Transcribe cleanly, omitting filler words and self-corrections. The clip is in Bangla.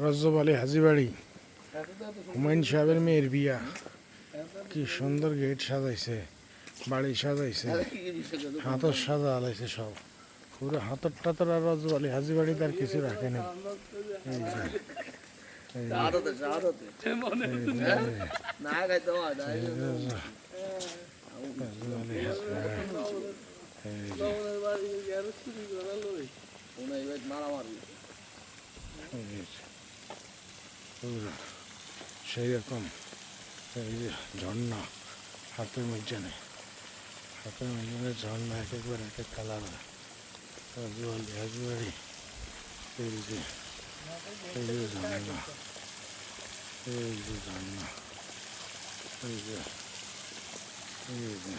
রজব আলী হাজিবাড়ি হুমায়ুন সাহেবের মেয়ের বিয়া। কি সুন্দর গেট সাজাইছে, বাড়ি সাজাইছে, হাতর সাজা আলাইছে সব। পুরো হাতর টাতর আর রজব আলী হাজিবাড়ি তার কিছু রাখেনি। সেই রকম এই যে ঝর্ণা হাতের মধ্যে, ঝর্ণা এক একবার এক এক কালার। হাজিবাড়ি এই যে ঝর্ণা, এই যে ঝর্ণা, এই যে এই যে